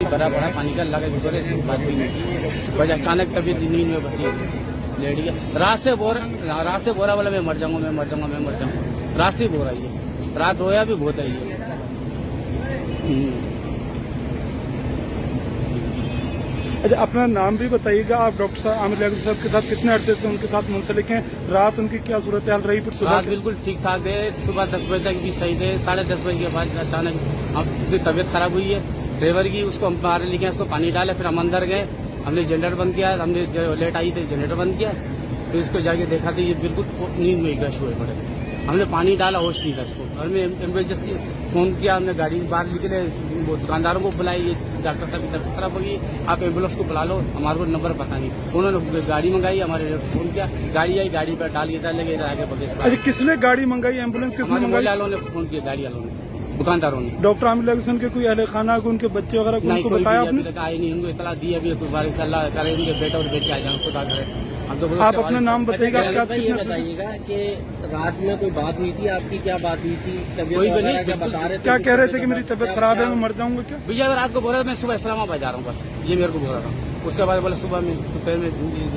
भरा पड़ा पानी का, अल्लाह के गुजरे ऐसी बात हुई नहीं। बस अचानक तबीयत नींद में बची लेट गया। रात से बोरा बोला मैं मर जाऊंगा। रात से बोरा ये रात रोया भी बहुत है ये। अच्छा, अपना नाम भी बताइएगा। आप डॉक्टर साहब आमिर लियाकत साहब के साथ कितने अरसे से उनके साथ मुंसलिक हैं? रात उनकी क्या सूरत हाल रही? फिर सुबह बिल्कुल ठीक ठाक है। सुबह 10 बजे तक भी सही थे। 10:30 बजे के बाद अचानक अब तबीयत खराब हुई है ड्राइवर की। उसको हम बाहर लेके उसको पानी डाले, फिर हम अंदर गए। हमने जनरेटर बंद किया। हमने जो लेट आई थी जनरेटर बंद किया, फिर इसको जाके देखा तो ये बिल्कुल नींद में गश हुए पड़े। हमने पानी डाला, होश नहीं था इसको। हमने इमरजेंसी फोन किया, हमने गाड़ी बाहर निकले, वो दुकानदारों को बुलाई, ये डॉक्टर साहब की तबीयत खराब होगी, आप एम्बुलेंस को बुला लो। हमारे को नंबर पता नहीं, उन्होंने गाड़ी मंगाई, हमारे फोन किया, गाड़ी आई, गाड़ी पर डाल के लगे इधर आगे बगैर। अच्छा, किसने गाड़ी मंगाई? एम्बुलेंस किसने मंगाई? वालों ने फोन किया, गाड़ी वालों ने, दुकानदारों ने। डॉक्टर आमिर लियाकत के कोई अहले खाना को, उनके बच्चे वगैरह उनको बताया आपने? अभी तक आए नहीं, उनको इतला दी अभी बारिश अल्लाह करे उनके बेटा और बेटे आ जाए, खुदा करे। आप अपना नाम बताइएगा। ये बताइएगा कि रात में कोई बात हुई थी आपकी? क्या बात हुई थी? कोई भी नहीं, क्या बता रहे थे? क्या कह रहे थे कि मेरी तबीयत खराब है, मैं मर जाऊंगा क्या? भैया रात को बोल रहा मैं सुबह इस्लामाबाद जा रहा हूँ, बस ये मेरे को बोल रहा था। उसके बाद बोला सुबह में दोपहर में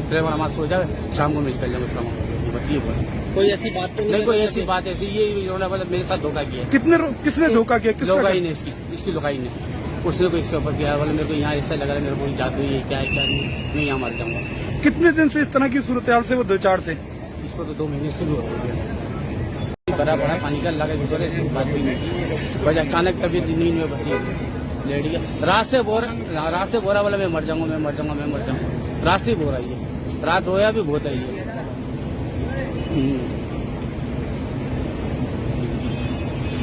ड्राइवर हमारा सो जाए, शाम को मैं निकल जाऊंगा इस्लामाबाद, बस ये बोला। कोई ऐसी बात तो नहीं, कोई ऐसी बात ऐसी ये मेरे साथ धोखा किया। किसने धोखा किया? लोगाई ने, इसकी लोगाई ने, उसने को इसके ऊपर किया। बोला मेरे को यहाँ ऐसा लग रहा है, मेरे को जादू हुई है, क्या है क्या नहीं, मैं यहाँ मर जाऊंगा। कितने दिन से इस तरह की सूरत हाल से वो 2-4 थे? इसको तो 2 महीने से भी हो गया। भरा पड़ा पानी का, अल्लाह के गुजरे ऐसी बात हुई नहीं। बस अचानक तबीयत नींद में बची लेट गया। रात से बोरा बोला मैं मर जाऊंगा। रात से बोरा ये रात रोया भी बहुत है ये।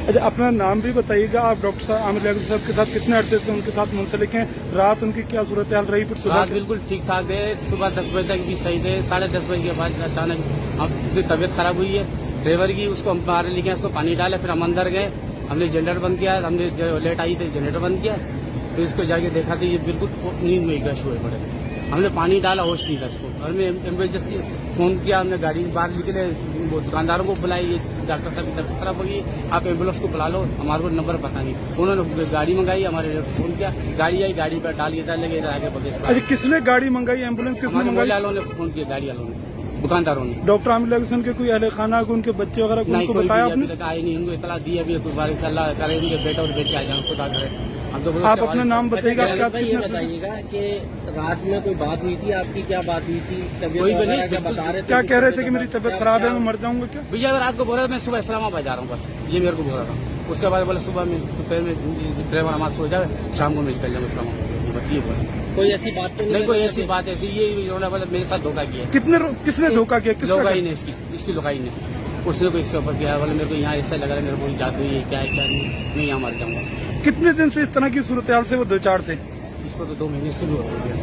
अच्छा, अपना नाम भी बताइएगा। आप डॉक्टर साहब आमिर लियाकत साहब के साथ कितने अरसे से उनके साथ मुंसलिक हैं? रात उनकी क्या सूरत हाल रही? फिर सुबह बिल्कुल ठीक ठाक है। सुबह 10 बजे तक भी सही थे। 10:30 बजे के बाद अचानक अब तबीयत खराब हुई है ड्राइवर की। उसको हम बाहर लेके उसको पानी डाले, फिर हम अंदर गए। हमने जनरेटर बंद किया। हमने जो लेट आई थी जनरेटर बंद किया, फिर इसको जाके देखा तो ये बिल्कुल नींद में गश हुए पड़े। हमने पानी डाला, होश नहीं था इसको। हमने इमरजेंसी फोन किया, हमने गाड़ी बाहर निकले, वो दुकानदारों को बुलाई, ये डॉक्टर साहब की तबीयत खराब होगी, आप एम्बुलेंस को बुला लो। हमारे को नंबर पता नहीं, उन्होंने गाड़ी मंगाई, हमारे फोन किया, गाड़ी आई, गाड़ी पर डाल के लगे इधर आगे बगैर। अच्छा, किसने गाड़ी मंगाई? एम्बुलेंस किसने मंगाई? वालों ने फोन किया, गाड़ी वालों ने, दुकानदारों ने। डॉक्टर आमिर लियाकत के कोई अहले खाना को, उनके बच्चे वगैरह उनको बताया आपने? अभी तक आए नहीं, उनको इतला दी अभी बारिश अल्लाह करे उनके बेटा और बेटे आ जाए, खुदा करे। आप अपना नाम बताइएगा। ये बताइएगा कि रात में कोई बात हुई थी आपकी? क्या बात हुई थी? तबीयत क्या बता रहे थे? क्या कह रहे थे कि मेरी तबीयत खराब है, मैं मर जाऊंगा क्या? भैया रात को बोल रहा मैं सुबह इस्लामाबाद जा रहा हूँ, बस ये मेरे को बोल रहा था। उसके बाद बोला सुबह में दोपहर में ड्राइवर हमारा सो जाए, शाम को मैं निकल जाऊंगा इस्लामाबाद, बस ये बोला। कोई ऐसी बात तो नहीं, कोई ऐसी बात ऐसी ये बोला मेरे साथ धोखा किया। किसने धोखा किया? लोगाई ने, इसकी लोगाई ने, उसने को इसके ऊपर किया। बोला मेरे को यहाँ ऐसा लग रहा है, मेरे को जादू हुई है, क्या है क्या नहीं, मैं यहाँ मर जाऊंगा। कितने दिन से इस तरह की सूरत हाल से वो 2-4 थे? इसको तो 2 महीने से भी हो गया।